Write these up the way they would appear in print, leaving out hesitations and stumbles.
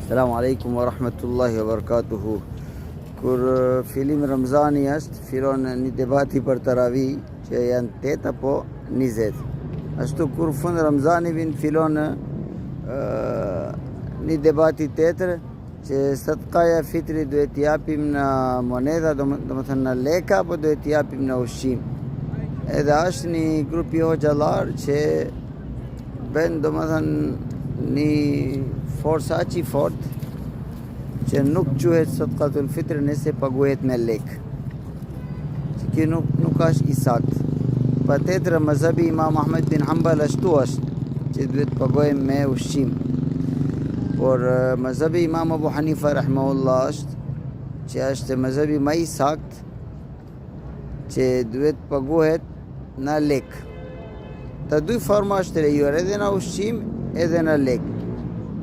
Selamu alaikum wa rahmatullahi wa barakatuhu. Kur filim Ramzani është, fillon një debati për Taravi që janë 8 apo 20. Ashtu kur fund Ramzani fillon një debati tjetër që sadkaja fitri duhet t'japim në moneda, do më thënë në leka, apo duhet t'japim në ushqim. Edhe është një grupi hoxhallar që bën do më thënë një forsa aq i fort që nuk quhet sadkatul fitr nëse paguhet me lek. Që nuk është i sakt. Patjetër mazhabi Imam Ahmed bin Hanbal ashtu është që duhet paguajmë me ushqim. Por mazhabi Imam Abu Hanifa rahimahullah që është mazhabi më i sakt që duhet paguhet në lek. Të dy forma është lejuar edhe në ushqim edhe në lek.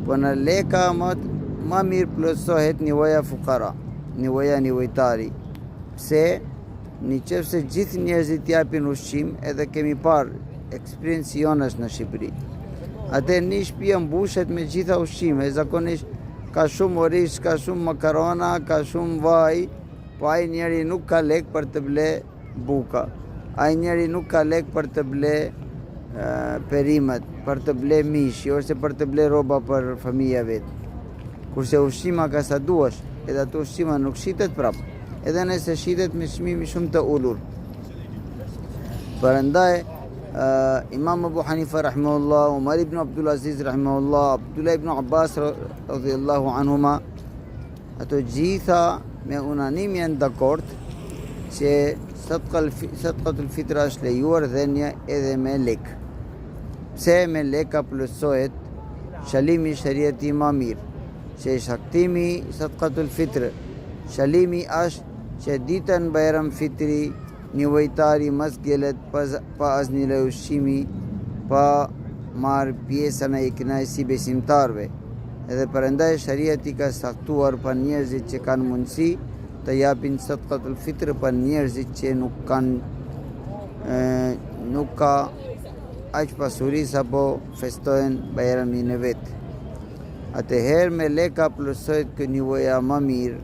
Po në leka ma mirë plotësohet nivoja fukara, nivoja nivojtari. Pse? Në qëfë se gjithë njerëzit japin ushqim, edhe kemi parë eksperiencë jonë është në Shqipëri. Atë një shtëpi mbushet me gjitha ushqime, zakonisht ka shumë orish, ka shumë makarona, ka shumë vaj, po ai njeri nuk ka lek për të ble buka. Ai njeri nuk ka lek për të ble perimet, për të ble mishi, ose për të ble roba për familja vetë. Kurse ushqima ka sa duash, edhe ato ushqima nuk shitet prap, edhe nëse shitet me çmimi shumë të ulur. Prandaj Imam Abu Hanifa rahimahullah, Umar ibn Abdul Aziz rahimahullah, Abdullah ibn Abbas radhiyallahu anhuma, ato gjitha me unanim janë dakord që sadkatul fitr është lejuar dhenja edhe me lek. Pse me leka plotësohet shalimi shariati më mirë, që shaktimi sadkatul fitr. Shalimi është që ditën Bajram Fitri nivojtari mos gjelet pa asnjë lloj ushqimi, pa marrë pjesën e kënaqësi besimtarve. Edhe prandaj shariati ka saktuar për njerëzit që kanë mundësi të japin sadkatul fitr, për njerëzit që nuk ka aq pasuri sa po festojnë Bajramin e vet. Atëherë me leka plotësohet kë nivoja më mirë,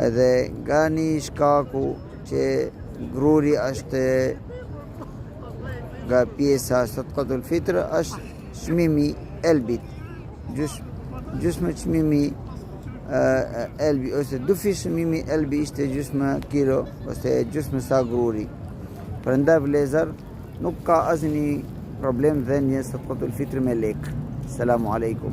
edhe nga një shkaku që gruri është nga pjesa sadkatul fitr është çmimi elbit. Gjysmë çmimi elbi, ose dufi çmimi elbi ishte gjysmë kilo, ose gjysmë sa gruri. Prandaj vlezër nuk ka asnjë problem dhenje sadkatul fitr me lek. Selamu alaikum.